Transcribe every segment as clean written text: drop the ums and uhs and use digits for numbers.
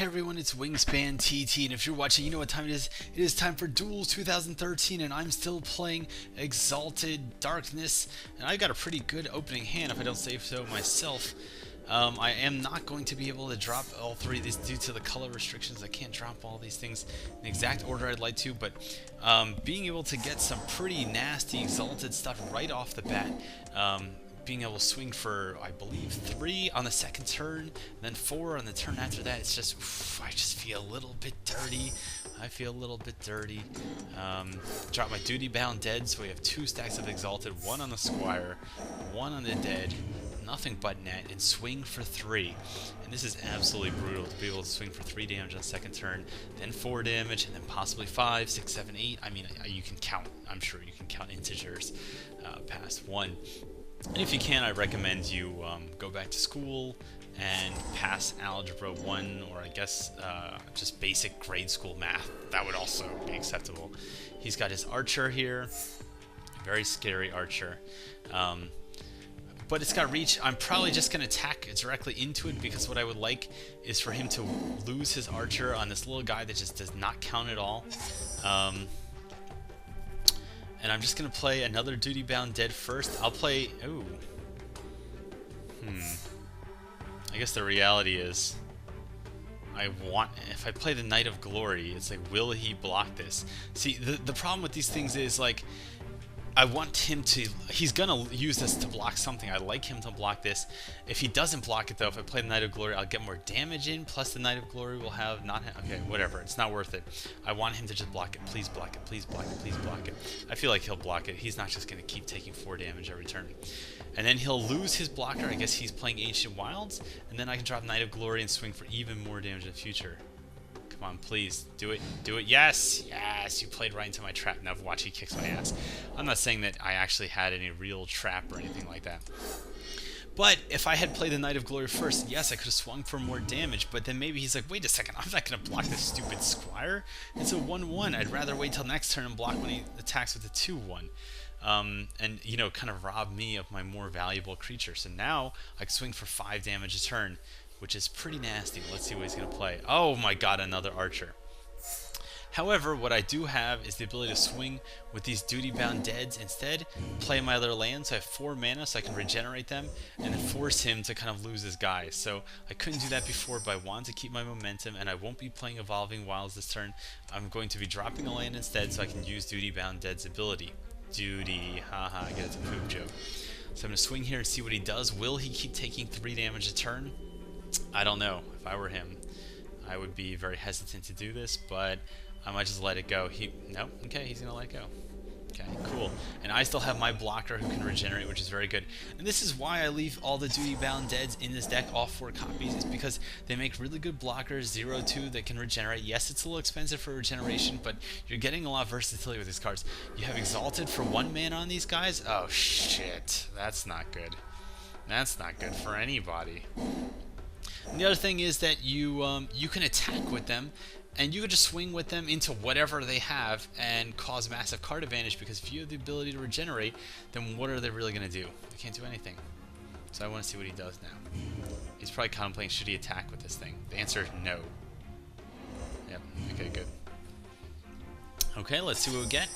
Hey everyone, it's WiNGSPANTT, and if you're watching, you know what time it is. It is time for Duels 2013, and I'm still playing Exalted Darkness, and I've got a pretty good opening hand, if I don't say so myself. I am not going to be able to drop all three of these due to the color restrictions. I can't drop all these things in the exact order I'd like to, but being able to get some pretty nasty Exalted stuff right off the bat, being able to swing for, I believe, 3 on the second turn, then 4 on the turn after that, it's just, oof, I just feel a little bit dirty. I feel a little bit dirty. Drop my Duty Bound Dead, so we have 2 stacks of Exalted, 1 on the Squire, 1 on the Dead, nothing but net, and swing for 3. And this is absolutely brutal to be able to swing for 3 damage on the second turn, then 4 damage, and then possibly 5, 6, 7, 8. I mean, you can count, I'm sure you can count integers past 1. And if you can, I recommend you go back to school and pass Algebra 1, or I guess just basic grade school math. That would also be acceptable. He's got his Archer here, very scary Archer. But it's got reach. I'm probably just going to attack directly into it, because what I would like is for him to lose his Archer on this little guy that just does not count at all. And I'm just going to play another Duty Bound Dead first. I'll play... Ooh. I guess the reality is... If I play the Knight of Glory, it's like, will he block this? See, the problem with these things is, like... I want him to... He's going to use this to block something. I like him to block this. If he doesn't block it, though, if I play the Knight of Glory, I'll get more damage in, plus the Knight of Glory will have not... Okay, whatever. It's not worth it. I want him to just block it. Please block it. Please block it. Please block it. I feel like he'll block it. He's not just going to keep taking 4 damage every turn. And then he'll lose his blocker. I guess he's playing Ancient Wilds. And then I can drop Knight of Glory and swing for even more damage in the future. Come on, please. Do it. Do it. Yes! Yes! You played right into my trap. Now watch, he kicks my ass. I'm not saying that I actually had any real trap or anything like that. But if I had played the Knight of Glory first, yes, I could have swung for more damage, but then maybe he's like, wait a second, I'm not going to block this stupid Squire. It's a 1-1. I'd rather wait till next turn and block when he attacks with a 2-1. And, you know, kind of rob me of my more valuable creature. So now I can swing for 5 damage a turn, which is pretty nasty. Let's see what he's going to play. Oh my god, another Archer. However, what I do have is the ability to swing with these Duty Bound Deads instead, play my other lands, so I have 4 mana, so I can regenerate them, and then force him to kind of lose his guys. So I couldn't do that before, but I wanted to keep my momentum, and I won't be playing Evolving Wilds this turn. I'm going to be dropping a land instead, so I can use Duty Bound Dead's ability. Duty, haha, I get it's a poop joke. So I'm going to swing here and see what he does. Will he keep taking 3 damage a turn? I don't know. If I were him, I would be very hesitant to do this, but I might just let it go. Nope. Okay, he's gonna let it go. Okay, cool. And I still have my blocker who can regenerate, which is very good. And this is why I leave all the Duty Bound Deads in this deck, all 4 copies, is because they make really good blockers, 0-2, that can regenerate. Yes, it's a little expensive for regeneration, but you're getting a lot of versatility with these cards. You have Exalted for 1 mana on these guys? Oh, shit. That's not good. That's not good for anybody. And the other thing is that you can attack with them, and you can just swing with them into whatever they have and cause massive card advantage, because if you have the ability to regenerate, then what are they really going to do? They can't do anything. So I want to see what he does now. He's probably contemplating, should he attack with this thing? The answer is no. Yep, okay, good. Okay, let's see what we get.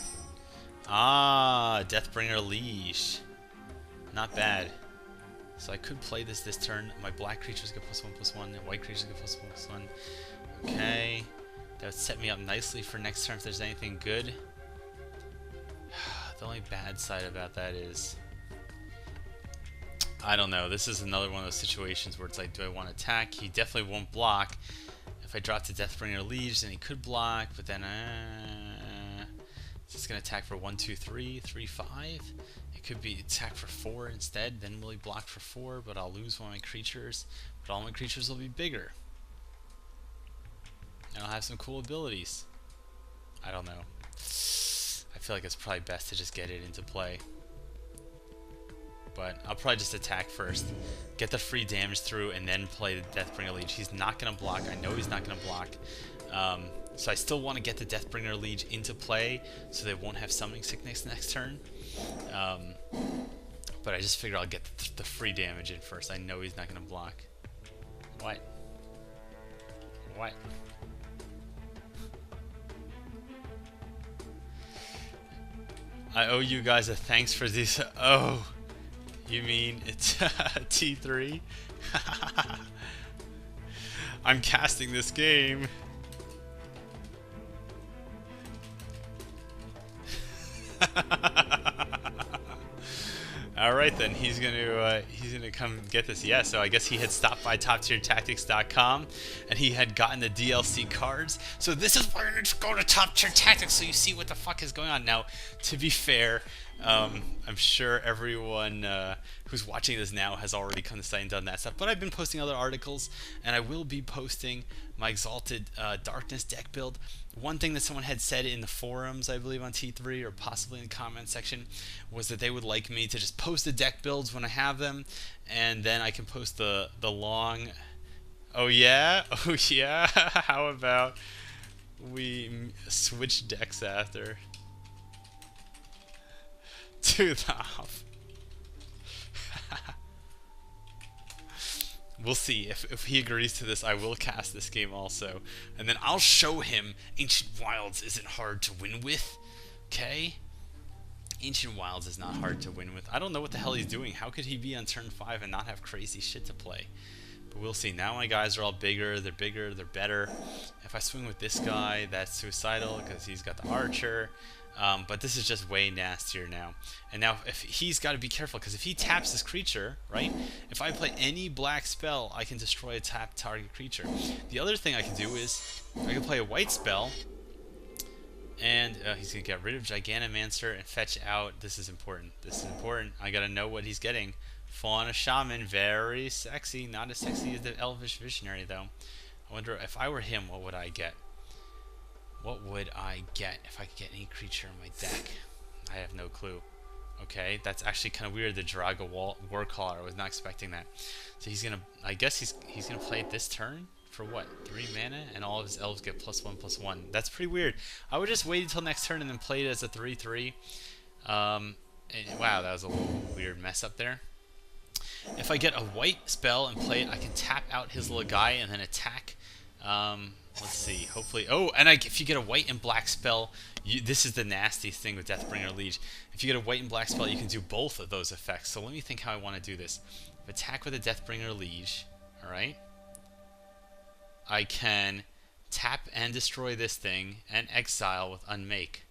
Ah, Deathbringer Leash. Not bad. So I could play this turn. My black creatures get +1/+1, and white creatures get +1/+1. Okay. That would set me up nicely for next turn if there's anything good. The only bad side about that is... I don't know. This is another one of those situations where it's like, do I want to attack? He definitely won't block. If I drop to Deathbringer Liege, then he could block, but then... Is this going to attack for 1, 2, 3, 3, 5? It could be attack for 4 instead, then will he block for 4, but I'll lose one of my creatures. But all my creatures will be bigger. And I'll have some cool abilities. I don't know. I feel like it's probably best to just get it into play. But I'll probably just attack first. Get the free damage through, and then play the Deathbringer Liege. He's not going to block. I know he's not going to block. So I still want to get the Deathbringer Liege into play, so they won't have Summoning Sickness next turn. But I just figure I'll get the free damage in first. I know he's not going to block. What? What? I owe you guys a thanks for these. Oh, you mean it's T3? I'm casting this game. All right then, he's gonna come get this. Yeah, so I guess he had stopped by TopTierTactics.com and he had gotten the DLC cards. So this is why you need to go to Top Tier Tactics so you see what the fuck is going on. Now, to be fair, I'm sure everyone who's watching this now has already come to site and done that stuff. But I've been posting other articles, and I will be posting my Exalted Darkness deck build. One thing that someone had said in the forums, I believe on T3 or possibly in the comment section, was that they would like me to just post the deck builds when I have them, and then I can post the long. Oh yeah, oh yeah. How about we switch decks after? To the off. We'll see. If he agrees to this, I will cast this game also. And then I'll show him Ancient Wilds isn't hard to win with. Okay? Ancient Wilds is not hard to win with. I don't know what the hell he's doing. How could he be on turn 5 and not have crazy shit to play? But we'll see. Now my guys are all bigger, they're better. If I swing with this guy, that's suicidal because he's got the archer. But this is just way nastier now. And now if he's got to be careful, because if he taps this creature, right? If I play any black spell, I can destroy a tap target creature. The other thing I can do is I can play a white spell, and he's going to get rid of Giganomancer and fetch out. This is important. This is important. I got to know what he's getting. Fauna Shaman, very sexy. Not as sexy as the Elvish Visionary, though. I wonder if I were him, what would I get? What would I get if I could get any creature in my deck? I have no clue. Okay, that's actually kind of weird. The Draga Warcaller. I was not expecting that. So he's gonna. I guess he's gonna play it this turn for what? 3 mana, and all of his elves get +1/+1. That's pretty weird. I would just wait until next turn and then play it as a 3/3. And wow, that was a little weird mess up there. If I get a white spell and play it, I can tap out his little guy and then attack. Let's see. Hopefully. Oh, and if you get a white and black spell, this is the nasty thing with Deathbringer Liege. If you get a white and black spell, you can do both of those effects. So let me think how I want to do this. Attack with a Deathbringer Liege. All right. I can tap and destroy this thing and exile with Unmake.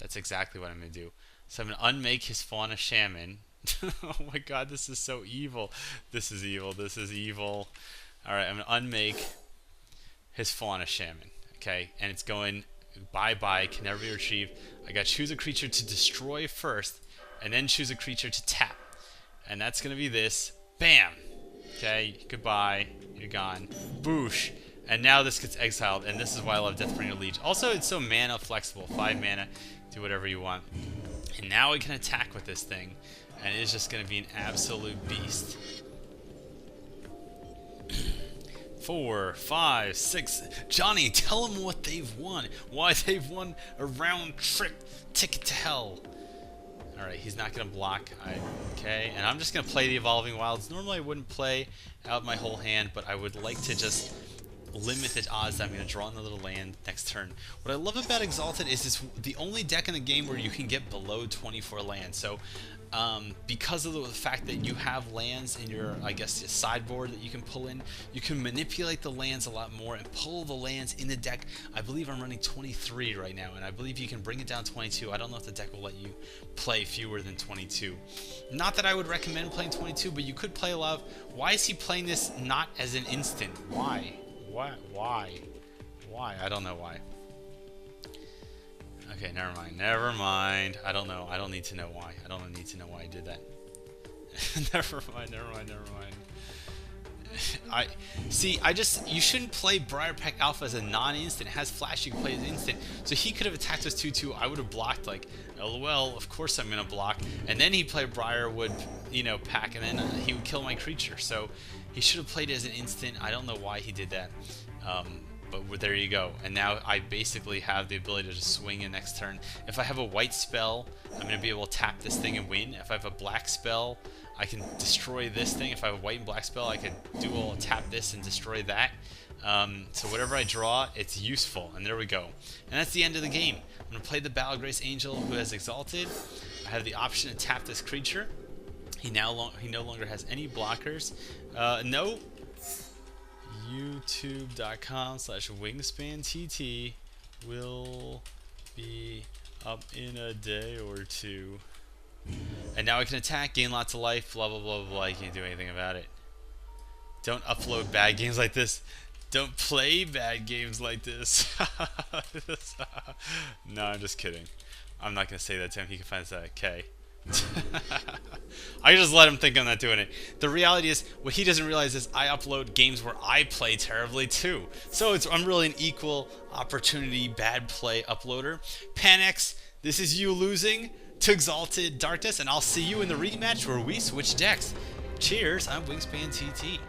That's exactly what I'm going to do. So I'm going to unmake his Fauna Shaman. Oh my god, this is so evil. This is evil. This is evil. Alright, I'm going to unmake his Fauna Shaman. Okay, and it's going bye-bye, can never be retrieved. I got to choose a creature to destroy first, and then choose a creature to tap. And that's going to be this. Bam! Okay, goodbye. You're gone. Boosh! And now this gets exiled, and this is why I love Deathbringer Liege. Also, it's so mana flexible. 5 mana, do whatever you want. And now we can attack with this thing, and it is just going to be an absolute beast. 4, 5, 6. Johnny, tell them what they've won. Why they've won a round trip ticket to hell. Alright, he's not going to block. Okay, and I'm just going to play the Evolving Wilds. Normally I wouldn't play out my whole hand, but I would like to just limit the odds that I'm going to draw another land next turn. What I love about Exalted is it's the only deck in the game where you can get below 24 lands. So because of the fact that you have lands in your, I guess, your sideboard that you can pull in, you can manipulate the lands a lot more and pull the lands in the deck. I believe I'm running 23 right now, and I believe you can bring it down 22. I don't know if the deck will let you play fewer than 22. Not that I would recommend playing 22, but you could play a lot of... Why is he playing this not as an instant? Why? What? Why? Why? I don't know why. Okay, never mind. Never mind. I don't know. I don't need to know why. I don't need to know why I did that. Never mind. Never mind. Never mind. You shouldn't play Briarpeck Alpha as a non-instant. It has flash, you can play as instant. So he could have attacked us 2/2. I would have blocked, like, LOL, of course I'm going to block. And then he'd play Briarwood, you know, pack, and then he would kill my creature. So he should have played it as an instant. I don't know why he did that. But there you go. And now I basically have the ability to just swing in next turn. If I have a white spell, I'm going to be able to tap this thing and win. If I have a black spell, I can destroy this thing. If I have a white and black spell, I can dual tap this and destroy that. So whatever I draw, it's useful, and there we go. And that's the end of the game. I'm going to play the Battle Grace Angel who has Exalted. I have the option to tap this creature. He no longer has any blockers. No. YouTube.com/WiNGSPANTT will be up in a day or two. And now I can attack, gain lots of life, blah blah blah blah. I can't do anything about it. Don't upload bad games like this. Don't play bad games like this. No, I'm just kidding. I'm not going to say that to him. He can find us at K. I just let him think I'm not doing it. The reality is, what he doesn't realize is I upload games where I play terribly too. So I'm really an equal opportunity bad play uploader. Panax, this is you losing to Exalted Darkness, and I'll see you in the rematch where we switch decks. Cheers, I'm WiNGSPANTT.